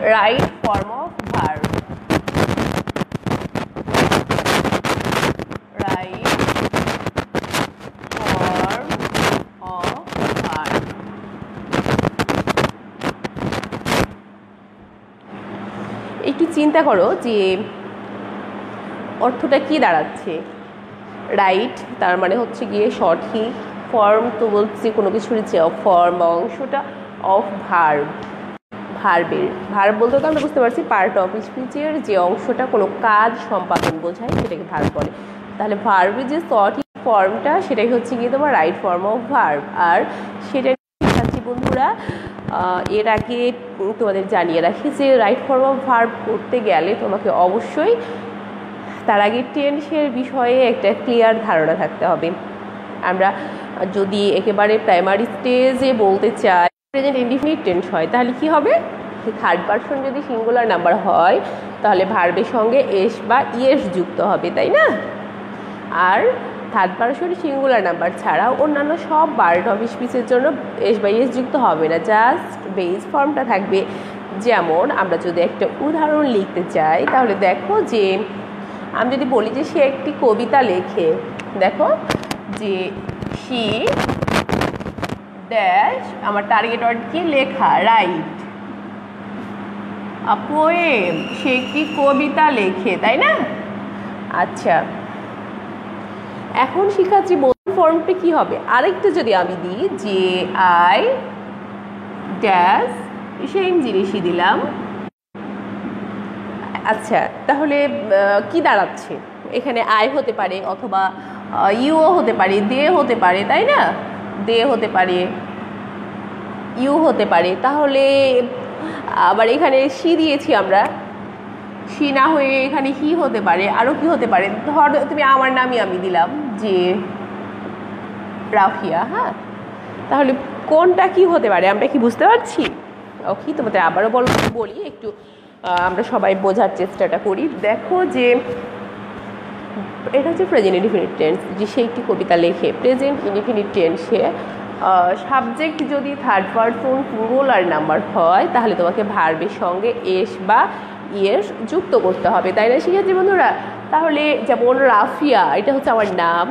right form of verb. Right form of verb. একটু চিন্তা করো যে অর্থটা কি দাঁড়াচ্ছে। রাইট তার মানে হচ্ছে গিয়ে সঠিক, ফর্ম তো বলছি কোনো কিছুর যে ফর্ম অংশটা অফ ভার্ব, ভার্ব বলতে তো আমরা বুঝতে পারছি পার্ট অফ স্পিচের যে অংশটা কোনো কাজ সম্পাদন বোঝায় সেটাকে ভার্ব বলে। তাহলে ভার্বের যে সঠিক ফর্মটা সেটাই হচ্ছে গিয়ে তোমার রাইট ফর্ম অফ ভার্ব। আর সেটা শিক্ষার্থী বন্ধুরা এর আগে তোমাদের জানিয়ে রাখি যে রাইট ফর্ম অফ ভার্ব করতে গেলে তোমাকে অবশ্যই তার আগে টেন্সের বিষয়ে একটা ক্লিয়ার ধারণা থাকতে হবে। আমরা যদি একেবারে প্রাইমারি স্টেজে বলতে চাই প্রেজেন্ট ইনডিফিনিট টেন্স হয় তাহলে কি হবে, থার্ড পারসন যদি সিঙ্গুলার নাম্বার হয় তাহলে ভার্বের সঙ্গে এস বা ইয়েস যুক্ত হবে, তাই না? আর থার্ড পারসন সিঙ্গুলার নাম্বার ছাড়াও অন্যান্য সব পার্ট অফ স্পিচের জন্য এস বা ইয়েস যুক্ত হবে না, জাস্ট বেস ফর্মটা থাকবে। যেমন আমরা যদি একটা উদাহরণ লিখতে চাই তাহলে দেখো যে আমি যদি বলি যে সে একটি কবিতা লেখে, দেখো যে শি ড্যাশ আমার টার্গেট ওয়ার্ড কি লেখা, রাইট আ পোয়েম, সে একটি কবিতা লেখে, তাই না? আচ্ছা এখন শিক্ষার্থী বলুন ফর্মটি কি হবে। আরেকটা যদি আমি দিই যে আই ড্যাশ সেম জিনিসই দিলাম, আচ্ছা তাহলে কি দাঁড়াচ্ছে এখানে, আই হতে পারে অথবা ইউও হতে পারে, দে হতে পারে, তাই না? দে হতে পারে, ইউ হতে পারে। তাহলে আবার এখানে সি দিয়েছি আমরা, সি না হয়ে এখানে হি হতে পারে, আরও কি হতে পারে, ধর তুমি আমার নামই আমি দিলাম যে রাফিয়া। হ্যাঁ তাহলে কোনটা কি হতে পারে আমরা কি বুঝতে পারছি? ওকে তোমাদের আবারও বলি একটু আমরা সবাই বোঝার চেষ্টাটা করি। দেখো যে এটা হচ্ছে প্রেজেন্ট ইনডিফিনিট টেন্স, যে সে একটি কবিতা লেখে। প্রেজেন্ট ইনডিফিনিট টেন্সে সাবজেক্ট যদি থার্ড পারসন সিঙ্গুলার নাম্বার হয় তাহলে তোমাকে ভার্বের সঙ্গে এস বা ইয়েস যুক্ত করতে হবে, তাই না শিক্ষার্থী বন্ধুরা? তাহলে যেমন রাফিয়া এটা হচ্ছে আমার নাম,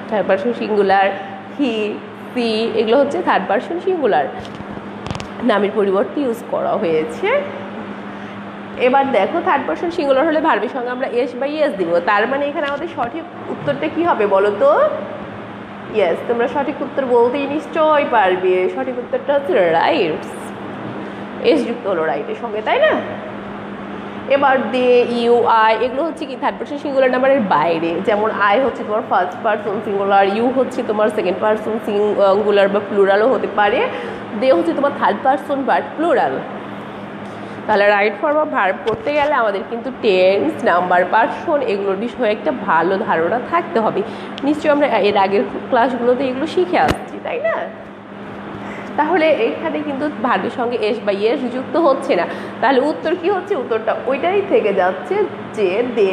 third person singular, he she এগুলো হচ্ছে থার্ড পারসন সিঙ্গুলার, নামের পরিবর্তে ইউজ করা হয়েছে। এবার দেখো থার্ড পারসন সিঙ্গুলার হলে ভার্বের সঙ্গে আমরা এস বা ইয়েস দিব, তার মানে এখানে আমাদের সঠিক উত্তরটা কি হবে বলো তো? ইয়েস, তোমরা সঠিক উত্তর বলতেই নিশ্চয়ই পারবে। সঠিক উত্তরটা হচ্ছে রাইট, এস যুক্ত হলো রাইটের সঙ্গে, তাই না? এবার দে ইউ আই এগুলো হচ্ছে কি থার্ড পারসন সিঙ্গুলার নাম্বারের বাইরে। যেমন আই হচ্ছে তোমার ফার্স্ট পারসন সিঙ্গুলার, ইউ হচ্ছে তোমার সেকেন্ড পারসন সিঙ্গুলার বা প্লুরালও হতে পারে, দে হচ্ছে তোমার থার্ড পারসন বাট প্লুরাল। তাহলে রাইট ফর্ম অফ ভার্ব করতে গেলে আমাদের কিন্তু টেন্স, নাম্বার, পারসন এগুলোর বিষয়ে একটা ভালো ধারণা থাকতে হবে। নিশ্চয়ই আমরা এর আগের ক্লাসগুলোতে এগুলো শিখে আসছি, তাই না? তাহলে এখানে কিন্তু ভার্বের সঙ্গে এস বা ইয়েস যুক্ত হচ্ছে না, তাহলে উত্তর কি হচ্ছে? উত্তরটা ওইটাই থেকে যাচ্ছে যে দে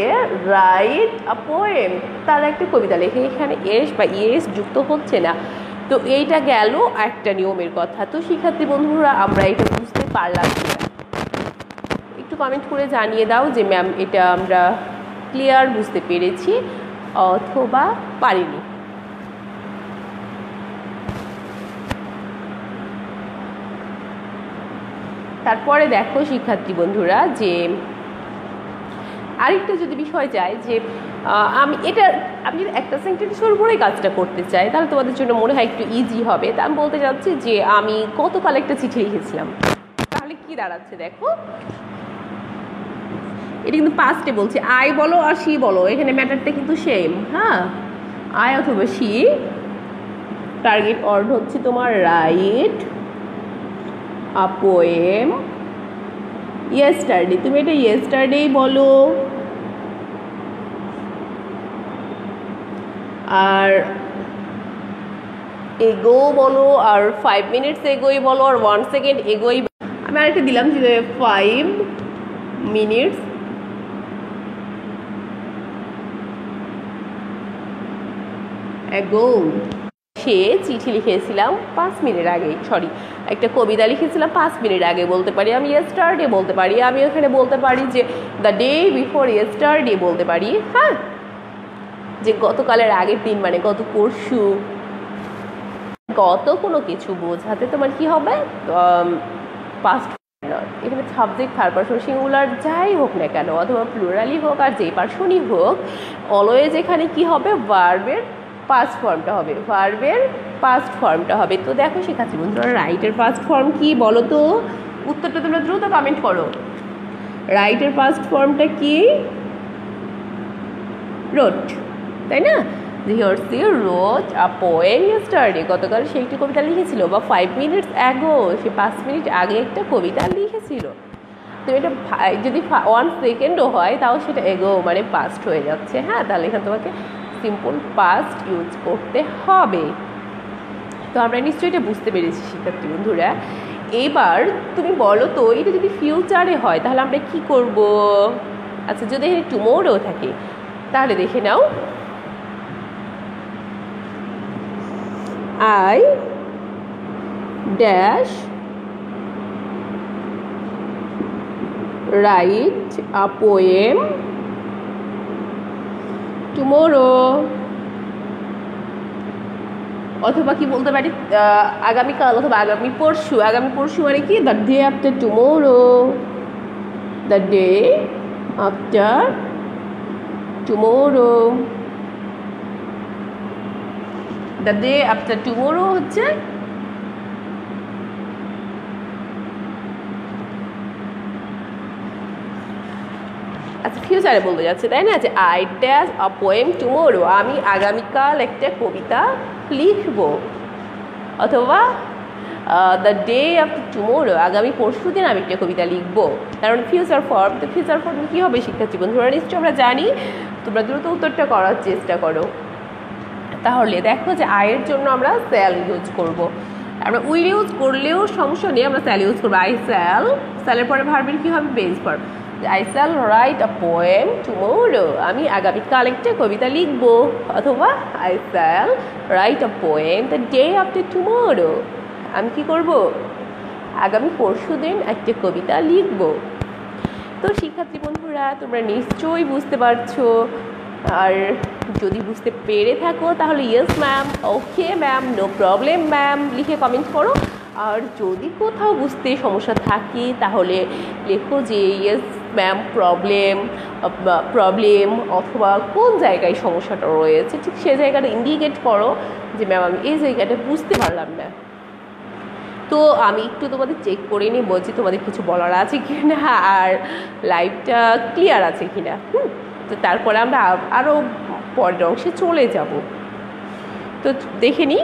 রাইট আ পোয়েম, তারা একটা কবিতা লেখে, এখানে এস বা ইয়েস যুক্ত হচ্ছে না। তো এইটা গেল একটা নিয়মের কথা। তো শিক্ষার্থী বন্ধুরা আমরা এটা বুঝতে পারলাম কিনা একটু কমেন্ট করে জানিয়ে দাও যে ম্যাম এটা আমরা ক্লিয়ার বুঝতে পেরেছি অথবা পারিনি। তারপরে দেখো শিক্ষার্থী বন্ধুরা যে আরেকটা যদি বিষয় যায় যে আমি যদি একটা সেন্টেন্সের উপরেই কাজটা করতে চাই তাহলে তোমাদের জন্য মনে হয় একটু ইজি হবে। তা আমি বলতে চাচ্ছি যে আমি গতকাল একটা চিঠি লিখেছিলাম, তাহলে কি দাঁড়াচ্ছে দেখো, এটা কিন্তু পাস্টে বলছি, আই বলো আর সি বলো এখানে ম্যাটারটা কিন্তু সেম। হ্যাঁ আই অথবা সি, টার্গেট ওয়ার্ড হচ্ছে তোমার রাইট আ পোয়েম ইয়েস্টারডে, তুমি এটা ইয়েস্টারডেই বলো, আর এগো বলো, আর 5 মিনিটস এগোই বলো, আর 1 সেকেন্ড এগোই। আমি আরেকটা দিলাম যে 5 মিনিটস ago, উঠে চিঠি লিখেছিলাম 5 মিনিট আগে, সরি একটা কবিতা লিখেছিলাম 5 মিনিট আগে বলতে পারি, আমি ইয়েস্টারডে বলতে পারি, আমি ওখানে বলতে পারি যে দ্য ডে বিফোর ইয়েস্টারডে বলতে পারি, হ্যাঁ, যে গতকালের আগের দিন মানে গত পরশু, গত কোনো কিছু বোঝাতে তোমার কি হবে পাস্ট। এখানে সাবজেক্ট থার্ড পারসন সিঙ্গুলার যাই হোক না কেন অথবা প্লুরালই হোক আর যেই পারসনই হোক, অলওয়েজ এখানে কি হবে ভার্বের পাস্ট ফর্মটা হবে, ভার্বের পাস্ট ফর্মটা হবে। তো দেখো শেখাচ্ছি বন্ধুরা, রাইটের পাস্ট ফর্ম কি বলো তো, উত্তরটা তোমরা দ্রুত কমেন্ট করো। রাইটের পাস্ট ফর্মটা কি? রোট, তাই না? রিহার্সি রোট আ পোয়েম ইয়েস্টারডে, গতকাল সে একটি কবিতা লিখেছিল, বা 5 মিনিটস অ্যাগো, সে 5 মিনিট আগে একটা কবিতা লিখেছিল। তো এটা যদি 1 সেকেন্ডও হয় তাও সেটা এগো মানে পাস্ট হয়ে যাচ্ছে, হ্যাঁ, তাহলে এখানে তোমাকে সিম্পল পাস্ট ইউজ করতে হবে। তো আমরা নিশ্চয়ই এটা বুঝতে পেরেছি শিক্ষার্থী বন্ধুরা। এবার তুমি বলো তো এটা যদি ফিউচারে হয় তাহলে আমরা কি করব? আচ্ছা, যদি এখানে টুমোরো থাকে তাহলে দেখে নাও, I dash write a poem tomorrow, অথবা কি বলতে পারি আগামীকাল অথবা আগামী পরশু। আগামী পরশু মানে কি? The day after tomorrow, the day after tomorrow, the day after tomorrow হচ্ছে আচ্ছা ফিউচারে বলতে যাচ্ছে, তাই না? যে I dash a poem tomorrow, আমি আগামীকাল একটা কবিতা লিখব, অথবা দ্য ডে আফটার টুমোরো, আগামী পরশু দিন আমি একটা কবিতা লিখবো। কারণ ফিউচার ফর্ম, তো ফিউচার ফর্ম কী হবে শিক্ষার্থী বন্ধুরা? নিশ্চয়ই আমরা জানি, তোমরা দ্রুত উত্তরটা করার চেষ্টা করো। তাহলে দেখো যে আয়ের জন্য আমরা স্যাল ইউজ করব, আমরা উইল ইউজ করলেও সমস্যা নেই, আমরা স্যাল ইউজ করবো। আই স্যাল, স্যালের পরে ভার্বের কী হবে? Base form. I shall write a poem tomorrow, আমি আগামীকাল একটা কবিতা লিখব, অথবা I shall write a poem the day after tomorrow, আমি কি করব? আগামী পরশু দিন একটা কবিতা লিখব। তো শিক্ষার্থী বন্ধুরা তোমরা নিশ্চয়ই বুঝতে পারছো, আর যদি বুঝতে পেরে থাকো তাহলে yes ma'am, okay ma'am, no problem ma'am লিখে কমেন্ট করো। আর যদি কোথাও বুঝতে সমস্যা থাকে তাহলে লেখো যে ইয়েস ম্যাম প্রবলেম, অথবা কোন জায়গায় সমস্যাটা রয়েছে ঠিক সে জায়গাটা ইন্ডিকেট করো যে ম্যাম আমি এই জায়গাটা বুঝতে পারলাম না। তো আমি একটু তোমাদের চেক করে নিই, বলছি তোমাদের কিছু বলার আছে কি না আর লাইভটা ক্লিয়ার আছে কি না। তো তারপরে আমরা আরও পরের অংশে চলে যাব। তো দেখে নিই।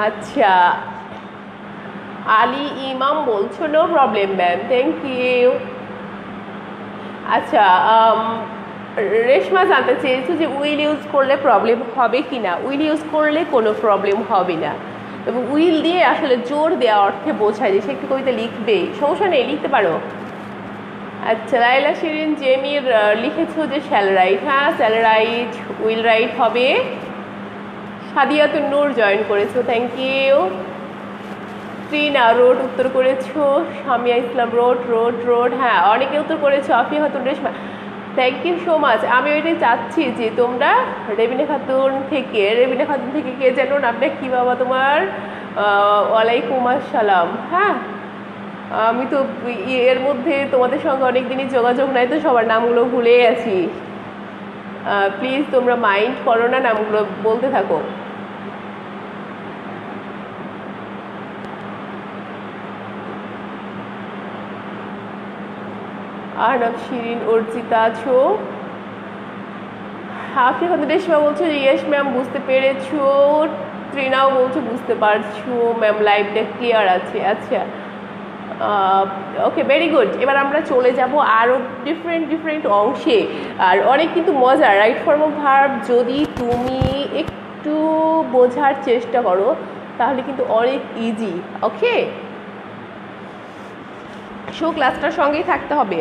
আচ্ছা, আলী ইমাম বলছো no problem ma'am, thank you. আচ্ছা, রেশমা জানতে চেয়েছো যে উইল ইউজ করলে প্রবলেম হবে কি না। উইল ইউজ করলে কোনো প্রবলেম হবে না, এবং উইল দিয়ে আসলে জোর দেওয়া অর্থে বোঝায় যে সে একটি কবিতা লিখবে, সমস্যা নেই, লিখতে পারো। আচ্ছা, লাইলা শিরিন জেমির লিখেছো যে শ্যাল রাইট, হ্যাঁ শ্যাল রাইট, উইল রাইট হবে। সাদিয়াতুন নূর জয়েন করেছো, থ্যাংক ইউ। ত্রিনা রোড উত্তর করেছো, সামিয়া ইসলাম রোড, হ্যাঁ অনেকে উত্তর করেছো। Afia Khatun Reshma, thank you so much. আমি ওইটাই চাচ্ছি যে তোমরা রেবিনা খাতুন থেকে কে যেন নামটা কি বাবা তোমার? ওয়ালাইকুম আসসালাম। হ্যাঁ, আমি তো এর মধ্যে তোমাদের সঙ্গে অনেক দিনই যোগাযোগ নাই, তো সবার নামগুলো ভুলে আছি। প্লিজ তোমরা মাইন্ড করো না, নামগুলো বলতে থাকো। আরনাব শিরিন অর্জিতা আছো। আপনি কত রেশমা বলছো যে ইয়েস ম্যাম বুঝতে পেরেছো। ত্রিনাও বলছো বুঝতে পারছো ম্যাম, লাইভটা ক্লিয়ার আছে। আচ্ছা, ওকে, ভেরি গুড। এবার আমরা চলে যাব আরও ডিফারেন্ট অংশে। আর অনেক কিন্তু মজা রাইট ফর্ম অফ ভার্ব যদি তুমি একটু বোঝার চেষ্টা করো তাহলে কিন্তু অনেক ইজি। ওকে, সো ক্লাসটার সঙ্গেই থাকতে হবে।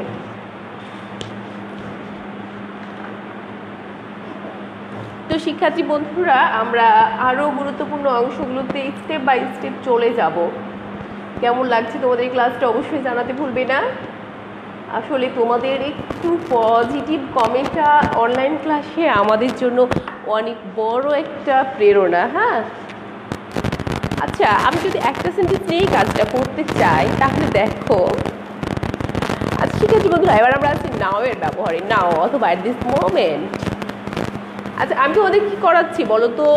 তো শিক্ষার্থী বন্ধুরা, আমরা আরও গুরুত্বপূর্ণ অংশগুলোতে স্টেপ বাই স্টেপ চলে যাব। কেমন লাগছে তোমাদের ক্লাসটা অবশ্যই জানাতে ভুলবে না। আসলে তোমাদের একটু পজিটিভ কমেন্টটা অনলাইন ক্লাসে আমাদের জন্য অনেক বড় একটা প্রেরণা। হ্যাঁ, আচ্ছা, আমি যদি একটা সেন্টেন্স নিয়েই কাজটা করতে চাই তাহলে দেখো। আচ্ছা শিক্ষার্থী বন্ধুরা, এবার আমরা আছি নাও এর ব্যবহারে। নাও অথবা অ্যাট দিস মোমেন্ট। আচ্ছা, আমি তোমাদের কী করাচ্ছি বলো তো?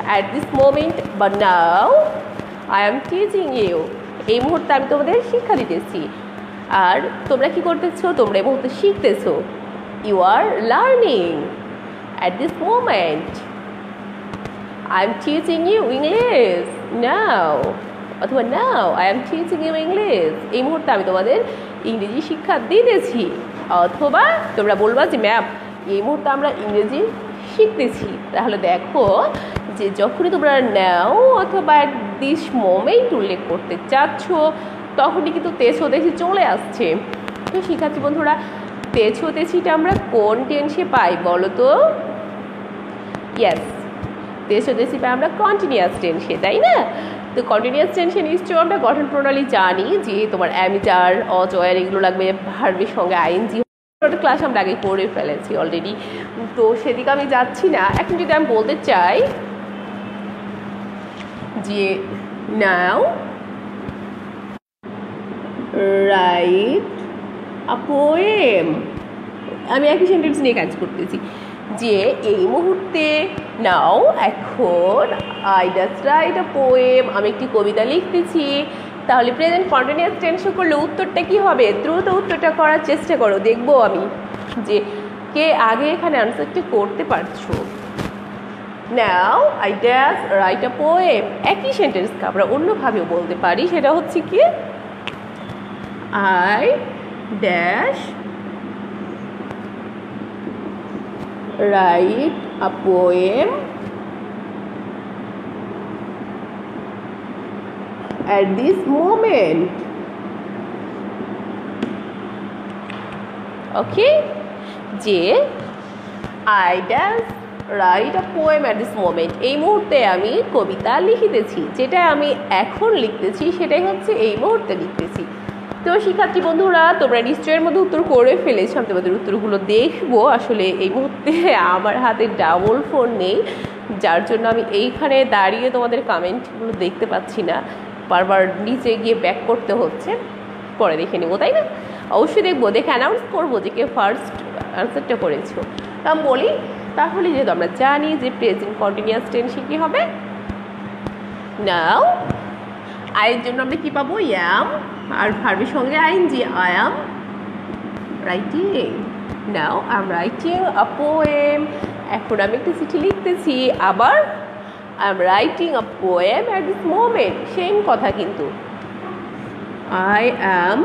অ্যাট দিস মোমেন্ট বা now I am teaching you. এই মুহূর্তে আমি তোমাদের শিক্ষা দিতেছি। আর তোমরা কি করতেছো? তোমরা এই মুহূর্তে শিখতেছো। You are learning at this moment. I am teaching you English now, অথবা now I am teaching you English. এই মুহূর্তে আমি তোমাদের ইংরেজি শিক্ষা দিতেছি। অথবা তোমরা বলবা যে ম্যাম এই মুহূর্তে আমরা ইংরেজি শিখতেছি। তাহলে দেখো যে যখনই তোমরা নাও অথবা অ্যাট দিস মোমেন্ট উল্লেখ করতে চাচ্ছ তখনই কিন্তু তেছো তেছি চলে আসছে। তো শিক্ষার্থী বন্ধুরা, তেছো তেছিটা আমরা কোন টেন্সে পাই বলো তো? ইয়েস, তেছো তেছি পাই আমরা কন্টিনিউয়াস টেন্সে, তাই না? তো কন্টিনিউয়াস টেন্সে নিশ্চয়ই আমরা গঠন প্রণালী জানি যে তোমার অ্যামিটার অজয়ার এগুলো লাগবে, ভার্বের সঙ্গে আইএনজি। ক্লাস আমরা আগে করে ফেলেছি অলরেডি, তো সেদিকে আমি যাচ্ছি না। এখন যদি আমি বলতে চাই যে নাও রাইট আ পোয়েম, আমি একই সেন্টেন্স নিয়ে কাজ করতেছি যে এই মুহূর্তে নাও এখন I just write a poem, আমি একটি কবিতা লিখতেছি। তাহলে প্রেজেন্ট কন্টিনিউয়াস টেন্সে করলে উত্তরটা কী হবে? দ্রুত উত্তরটা করার চেষ্টা করো, দেখবো আমি যে কে আগে এখানে আনসারটা করতে পারছো। Now I just write a poem, একই সেন্টেন্সকে আমরা অন্যভাবেও বলতে পারি। সেটা হচ্ছে কি I dash write a poem at this moment. Okay, যে I dash write a poem at this moment, এই মুহূর্তে আমি কবিতা লিখিতেছি। যেটা আমি এখন লিখতেছি সেটাই হচ্ছে এই মুহূর্তে লিখতেছি। তো শিক্ষার্থী বন্ধুরা, তোমরা নিশ্চয়ের মধ্যে উত্তর করে ফেলেছো। আমি তোমাদের উত্তরগুলো দেখবো। আসলে এই মুহূর্তে আমার হাতে ডাবল ফোন নেই, যার জন্য আমি এইখানে দাঁড়িয়ে তোমাদের কমেন্টগুলো দেখতে পাচ্ছি না, বারবার নিচে গিয়ে ব্যাক করতে হচ্ছে। পরে দেখে নেবো, তাই না? অবশ্যই দেখবো, দেখে অ্যানাউন্স করবো যে কে ফার্স্ট আনসারটা করেছো। তা আমি বলি তাহলে, যেহেতু আমরা জানি যে প্রেজেন্ট কন্টিনিউয়াস টেন্সে কী হবে, নাও আয়ের জন্য আমরা কী পাবো? অ্যাম, আর ভার্বের সঙ্গে ING, I am writing. Now I am writing a poem, এখন আমি একটা চিঠি লিখতেছি। আবার I am writing a poem at this moment, same কথা কিন্তু। I am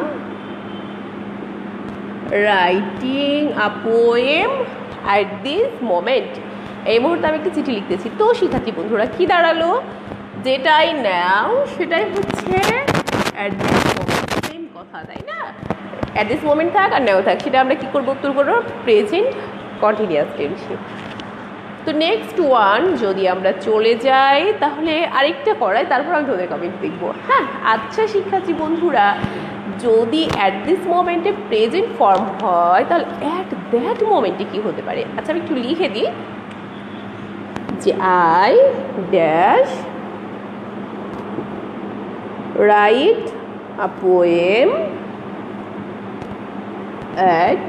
writing a poem at this moment, এই মুহূর্তে আমি একটা চিঠি লিখতেছি। তো শিক্ষার্থী বন্ধুরা, কী দাঁড়ালো? যেটাই নাও সেটাই হচ্ছে অ্যাট দিস মোমেন্ট, সেম কথা, তাই না? অ্যাট দিস মোমেন্ট থাক আর নাও থাক, সেটা আমরা কী করবো? উত্তর করবো প্রেজেন্ট কন্টিনিউয়াস টেন্সে। তো নেক্সট ওয়ান যদি আমরা চলে যাই তাহলে আরেকটা করাই, তারপর আমি তোদের কমেন্ট দেখবো। হ্যাঁ, আচ্ছা শিক্ষার্থী বন্ধুরা, যদি অ্যাট দিস মোমেন্টে প্রেজেন্ট ফর্ম হয় তাহলে অ্যাট দ্যাট মোমেন্টে কী হতে পারে? আচ্ছা, আমি একটু লিখে দিই যে I dash write a poem at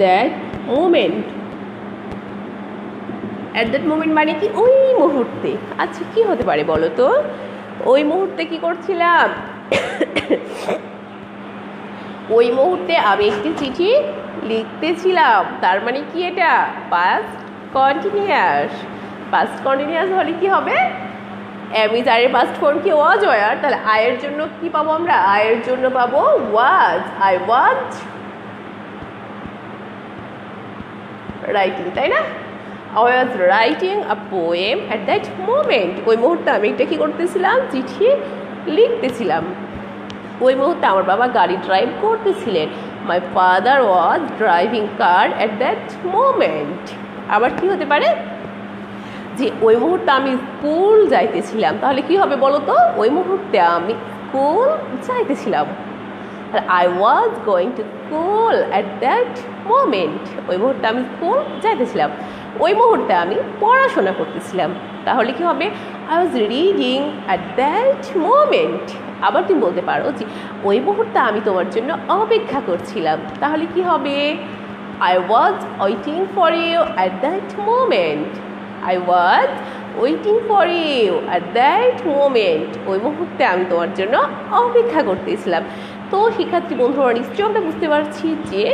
that moment. at that moment মানে কি? ওই মুহূর্তে। আচ্ছা, কি হতে পারে বলো তো? ওই মুহূর্তে কি করছিলাম? ওই মুহূর্তে আমি একটি চিঠি লিখতেছিলাম। তার মানে কি এটা? Past continuous. পাস্ট কন্টিনিউয়াস হলে কি হবে? এম ইজ আর এর পাস্ট ফর্ম কি ওয়াজ ওয়ার, তাহলে আয়ের জন্য কি পাবো আমরা, আয়ের জন্য পাবো ওয়াজ, আই ওয়াজ রাইটিং, তাই না? I was writing a poem at that moment. ওই মুহূর্তে আমি একটা কি করতেছিলাম, চিঠি লিখতেছিলাম। ওই মুহূর্তে আমার বাবা গাড়ি ড্রাইভ করতেছিলেন। My father was driving car at that moment. আবার কি হতে পারে যে ওই মুহূর্তে আমি স্কুল যাইতেছিলাম, তাহলে কি হবে বলো তো, ওই মুহূর্তে আমি school যাইতেছিলাম। I was going to school at that moment. ওই মুহূর্তে আমি স্কুল যাইতেছিলাম, ওই মুহূর্তে আমি পড়াশোনা করতেছিলাম, তাহলে কি হবে, I was reading at that moment. আবার তুমি বলতে পারো যে ওই মুহূর্তে আমি তোমার জন্য অপেক্ষা করছিলাম, তাহলে কি হবে, I was waiting for you at that moment. I was waiting for you at that moment. ওই মুহূর্তে আমি তোমার জন্য অপেক্ষা করতেছিলাম। তো শিক্ষার্থী বন্ধুরা নিশ্চয়ই আমরা বুঝতে পারছি যে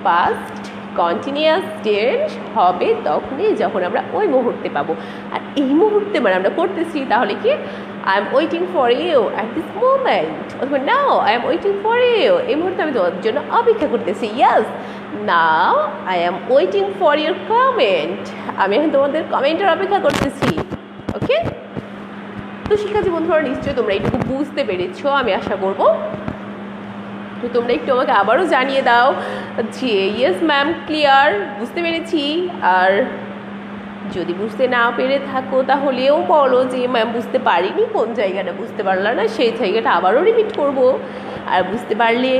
পাস্ট কন্টিনিউয়াস টেন্স হবে তখনই যখন আমরা ওই মুহূর্তে পাবো, আর এই মুহূর্তে মানে আমরা করতেছি, তাহলে কি I am waiting for you at this moment, অথবা now I am waiting for you, এই মুহূর্তে আমি তোমার জন্য অপেক্ষা করতেছি। Yes, now I am waiting for your comment, আমি এখন তোমাদের কমেন্টের অপেক্ষা করতেছি। ওকে, তো শিক্ষার্থী বন্ধুরা নিশ্চয়ই তোমরা এইটুকু বুঝতে পেরেছো আমি আশা করবো। তো তোমরা একটু আমাকে আবারও জানিয়ে দাও যে ইয়েস ম্যাম ক্লিয়ার, বুঝতে পেরেছি। আর যদি বুঝতে না পেরে থাকো তাহলেও বলো যে ম্যাম বুঝতে পারিনি, কোন জায়গাটা বুঝতে পারলাম না সেই জায়গাটা আবারও রিপিট করব। আর বুঝতে পারলে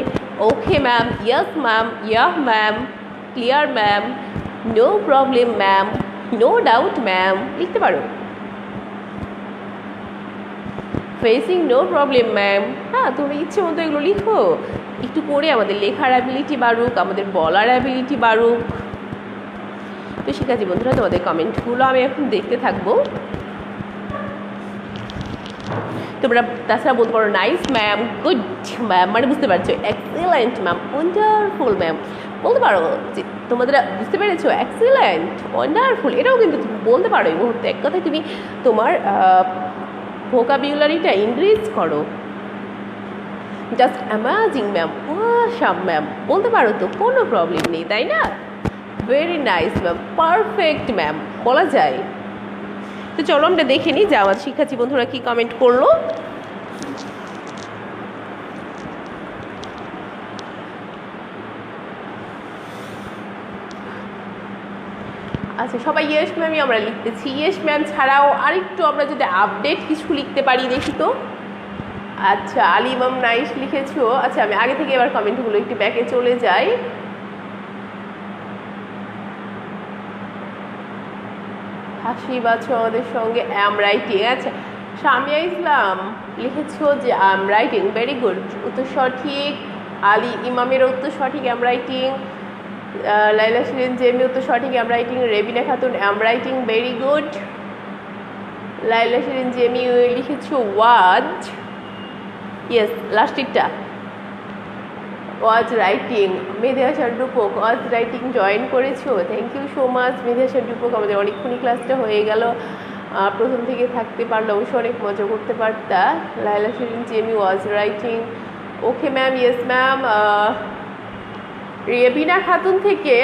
okay ma'am, yes ma'am, yeah ma'am, clear ma'am, no problem ma'am, no doubt ma'am লিখতে পারো। ফেসিং নো প্রবলেম ম্যাম, হ্যাঁ তোমরা ইচ্ছে মতো এগুলো লিখো, একটু করে আমাদের লেখার অ্যাবিলিটি বাড়ুক, আমাদের বলার অ্যাবিলিটি বাড়ুক। তো শিক্ষার্থী বন্ধুরা তোমাদের কমেন্টগুলো আমি এখন দেখতে থাকবো। তোমরা তাছাড়া বলতে পারো নাইস ম্যাম, গুড ম্যাম, মানে বুঝতে পারছো, এক্সেলেন্ট ম্যাম, ওয়ান্ডারফুল ম্যাম বলতে পারো যে তোমাদের বুঝতে পেরেছো, এক্সেলেন্ট, ওয়ান্ডারফুল, এটাও কিন্তু তুমি বলতে পারো এই মুহূর্তে। এক কথায় তুমি তোমার ভোকাবুলারিটা ইনক্রিজ করো। Just amazing ma'am, awesome ma'am বলতে পারো, তো কোনো প্রবলেম নেই, তাই না? Very nice ma'am, perfect ma'am বলা যায়। তো চলো আমরা দেখে নিই যে আমার শিক্ষার্থী বন্ধুরা কি কমেন্ট করলো। আচ্ছা, সবাই ইয়েস ম্যামই আমরা লিখতেছি। ইয়েস ম্যাম ছাড়াও আরেকটু আমরা যদি আপডেট কিছু লিখতে পারি দেখি তো। আচ্ছা, আলী ম্যাম নাইস লিখেছো। আচ্ছা, আমি আগে থেকে এবার কমেন্টগুলো একটু ব্যাকে চলে যাই। হাসি বাছো আমাদের সঙ্গে, অ্যাম রাইটিং। আচ্ছা, সামিয়া ইসলাম লিখেছো যে আম রাইটিং, ভেরি গুড, উত্তর সঠিক। আলী ইমামের উত্তর সঠিক, অ্যাম রাইটিং। লাইলা শিরিন জেমি উত্তর সঠিক, am writing. Rebina Khatun am writing, very good. Laila Shirin Jemi লিখেছো ওয়াজ, ইয়েস লাস্টিকটা was writing. Medhia Rupak was writing join করেছো, thank you so much Medhia Rupak. আমাদের অনেকক্ষণই ক্লাসটা হয়ে গেল, প্রথম থেকে থাকতে পারলে অবশ্য অনেক মজা করতে পারতা। Laila Shirin Jemi was writing, okay ma'am, yes ma'am. Rebina Khatun থেকে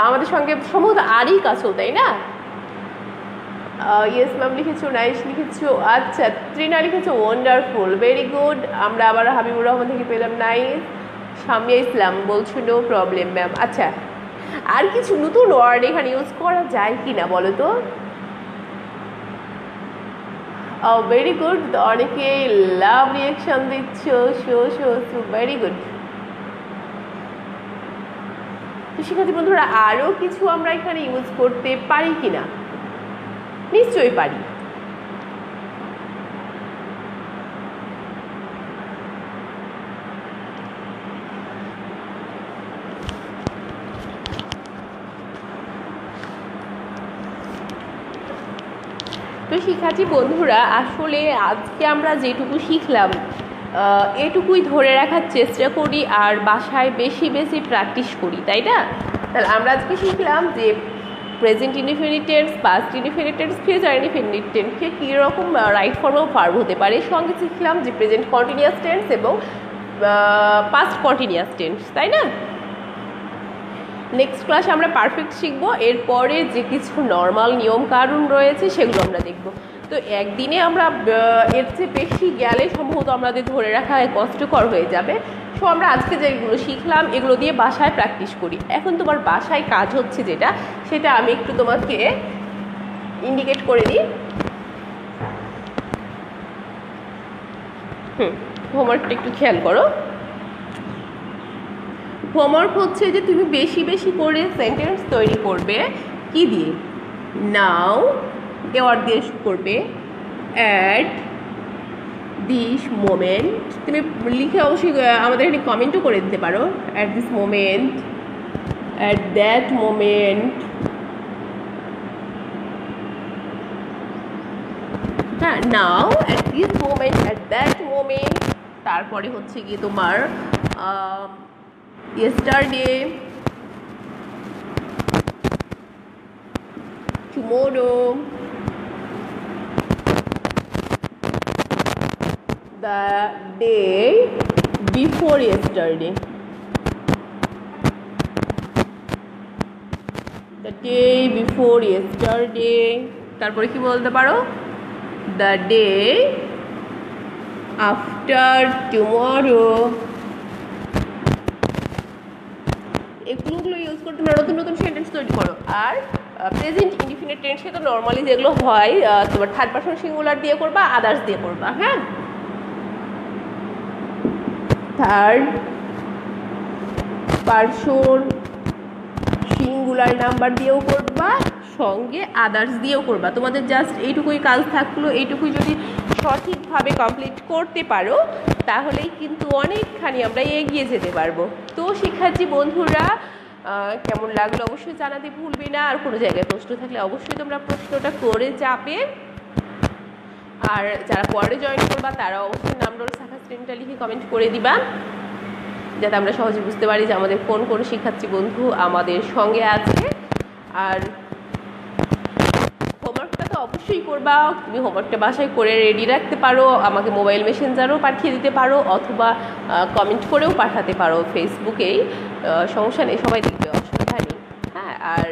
আমাদের সঙ্গে সম্ভবত আরই কাছেও, তাই না? ইয়েস ম্যাম লিখেছো, নাইস লিখেছো। আচ্ছা, ত্রিনা লিখেছো ওয়ান্ডারফুল, ভেরি গুড। আমরা আবার হাবিবুর রহমান থেকে পেলাম নাইস। সামিয়া ইসলাম বলছো নো প্রবলেম ম্যাম। আচ্ছা, আর কিছু নতুন ওয়ার্ড এখানে ইউজ করা যায় কি না বলো তো? ভেরি গুড, অনেকে লাভ রিয়াকশন দিচ্ছ, show show show, very good. তো শিক্ষার্থী বন্ধুরা আরও কিছু আমরা এখানে ইউজ করতে পারি কিনা? নিশ্চয়ই পারি। তো শিক্ষার্থী বন্ধুরা আসলে আজকে আমরা যেটুকু শিখলাম এটুকুই ধরে রাখার চেষ্টা করি আর বাসায় বেশি বেশি প্র্যাকটিস করি, তাই না? তাহলে আমরা আজকে শিখলাম যে present indefinite tense, past indefinite tense, future indefinite টেন্সকে কীরকম রাইট ফর্ম অফ ভার্ব হতে পারে। সঙ্গে শিখলাম যে প্রেজেন্ট কন্টিনিউয়াস টেন্স এবং পাস্ট কন্টিনিউয়াস টেন্স, তাই না? নেক্সট ক্লাসে আমরা পারফেক্ট শিখবো। এরপরে যে কিছু নর্মাল নিয়ম কানুন রয়েছে সেগুলো আমরা দেখব। তো একদিনে আমরা এর চেয়ে বেশি গেলে সম্ভবত আমাদের ধরে রাখা কষ্টকর হয়ে যাবে। সো আমরা আজকে যেগুলো শিখলাম এগুলো দিয়ে বাসায় প্র্যাকটিস করি। এখন তোমার বাসায় কাজ হচ্ছে যেটা, সেটা আমি একটু তোমাকে ইন্ডিকেট করে দিই। হোমওয়ার্কটা একটু খেয়াল করো। হোমওয়ার্ক হচ্ছে যে তুমি বেশি বেশি করে সেন্টেন্স তৈরি করবে। কি দিয়ে? নাও এ ওয়ার্ড দিয়ে করবে। অ্যাট দিস মোমেন্ট, তুমি লিখে অবশ্যই আমাদের এখানে কমেন্টও করে দিতে পারো। At this moment, at that moment, হ্যাঁ, now at this moment, at that moment. তারপরে হচ্ছে গিয়ে তোমার yesterday, tomorrow, the day before yesterday, the day before yesterday, তারপরে কি বলতে পারো? the day after tomorrow। এগুলো ইউজ করে তোমরা নতুন নতুন সেন্টেন্স তৈরি করো। আর প্রেজেন্ট ইনডিফিনিট টেন্সে তো নর্মালি যেগুলো হয় তোমার থার্ড পারসন সিঙ্গুলার দিয়ে করবা, আদার্স দিয়ে করবা। হ্যাঁ, থার্ড পারসন সিঙ্গুলার নাম্বার দিয়েও করবা, সঙ্গে আদার্স দিয়েও করবা। তোমাদের জাস্ট এইটুকুই কাজ থাকলো। এইটুকুই যদি সঠিকভাবে কমপ্লিট করতে পারো তাহলেই কিন্তু অনেকখানি আমরা এগিয়ে যেতে পারবো। তো শিক্ষার্থী বন্ধুরা, কেমন লাগলো অবশ্যই জানাতে ভুলবে না। আর কোনো জায়গায় প্রশ্ন থাকলে অবশ্যই তোমরা প্রশ্নটা করে যাবে। আর যারা পরে জয়েন করবা তারা অবশ্যই নাম রোল শাখা স্ট্রিমটা লিখে কমেন্ট করে দিবা, যাতে আমরা সহজে বুঝতে পারি যে আমাদের কোন শিক্ষার্থী বন্ধু আমাদের সঙ্গে আছে। আর হোমওয়ার্কটা তো অবশ্যই করবা। তুমি হোমওয়ার্কটা বাসায় করে রেডি রাখতে পারো, আমাকে মোবাইল মেসেঞ্জারও পাঠিয়ে দিতে পারো, অথবা কমেন্ট করেও পাঠাতে পারো ফেসবুকেই। সমস্যা নেই, সবাই দেখবে, অসুবিধা নেই। হ্যাঁ, আর